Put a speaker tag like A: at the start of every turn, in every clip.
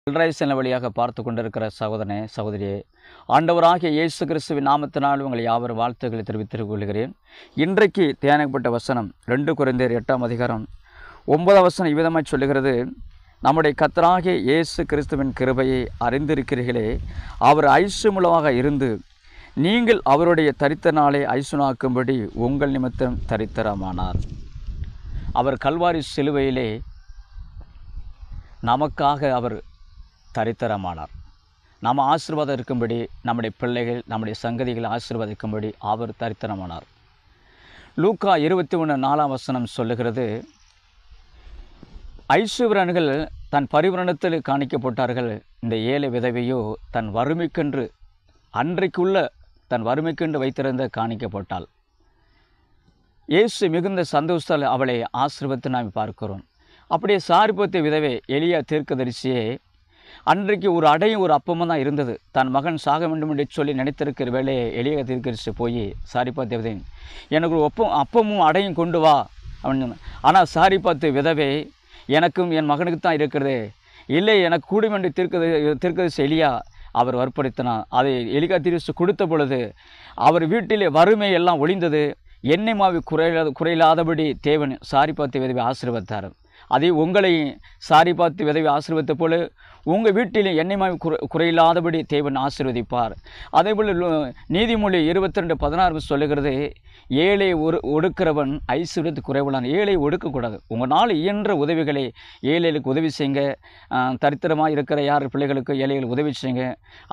A: செல்ராய்சன வழியாக பார்த்து கொண்டிருக்கிற சகோதரனே சகோதரியே, ஆண்டவராகிய இயேசு கிறிஸ்துவின் நாமத்தினால் உங்களை யாவரும் வாழ்த்துக்களை தெரிவித்துக் கொள்கிறேன். இன்றைக்கு தியானிக்கப்பட்ட வசனம் 2 கொரிந்தியர் 8ஆம் அதிகாரம் 9ஆம் வசனம் இவ்விதமாக சொல்லுகிறது. நம்முடைய கர்த்தராகிய இயேசு கிறிஸ்துவின் கிருபையை அறிந்திருக்கிறீர்களே, அவர் ஐசுமுள்ளமாக இருந்து நீங்கள் அவருடைய தரித்தனாலே ஐசுனாக்கும்படி உங்கள் நிமித்தம் தரித்திரமானார். அவர் கல்வாரி சிலுவையிலே நமக்காக அவர் தரித்திரமானார். நாம் ஆசீர்வாதம் இருக்கும்படி, நம்முடைய பிள்ளைகள் நம்முடைய சங்கதிகளை ஆசீர்வதிக்கும்படி அவர் தரித்திரமானார். லூக்கா 21:4ஆம் வசனம் சொல்லுகிறது, ஐசுவரன்கள் தன் பரிவரணத்தில் காணிக்கப்பட்டார்கள், இந்த ஏழை விதவையோ தன் வறுமைக்கென்று அன்றைக்குள்ள தன் வறுமைக்கென்று வைத்திருந்த காணிக்கப்பட்டாள். இயேசு மிகுந்த சந்தோஷத்தால் அவளை ஆசீர்வதித்து நாம் பார்க்கிறோம். அப்படியே சாரிபாத்து விதவை எலியா தீர்க்கதரிசியே அன்றைக்கு ஒரு அடையும் ஒரு அப்பமும் தான் இருந்தது. தன் மகன் சாக வேண்டும் என்று சொல்லி நினைத்திருக்கிற வேலையை எலியா தீர்க்கதரிசி போய் சாரிபாத்து விதவை எனக்கு ஒரு அப்பமும் அடையும் கொண்டு வா அப்படின்னு. ஆனால் சாரிபாத்து விதவை எனக்கும் என் மகனுக்கு தான் இருக்கிறது, இல்லை எனக்கு கூடும் என்று தீர்க்கதரிசி எலியா அவர் வற்புறுத்தினார். அதை எலியா தீர்க்கதரிசி கொடுத்த பொழுது அவர் வீட்டிலே வறுமை எல்லாம் ஒளிந்தது. எண்ணெய் மாவு குறையில்லாதபடி தேவன் சாரிபாத்து விதவை ஆசீர்வதித்தார். அதை உங்களை சாரிபாத்து விதவை ஆசீர்வதித்த போல உங்கள் வீட்டிலே எண்ணெய் மாவு குறையில்லாதபடி தேவன் ஆசீர்வதிப்பார். அதேபோல் நீதிமொழி 22:16 சொல்லுகிறது, ஏழை ஒடுக்கிறவன் ஐஸ்வர்யத்து குறைவுளான். ஏழை ஒடுக்கக்கூடாது. உங்களால் இயன்ற உதவிகளை ஏழைகளுக்கு உதவி செய்யுங்க. தரித்திரமாக இருக்கிற யார் பிள்ளைகளுக்கு ஏழைகள் உதவி செய்யுங்க.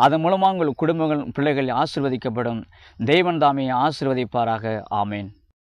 A: அதன் மூலமாக உங்கள் குடும்பங்கள் பிள்ளைகள் ஆசீர்வதிக்கப்படும். தேவன் தாமே ஆசீர்வதிப்பாராக. ஆமேன்.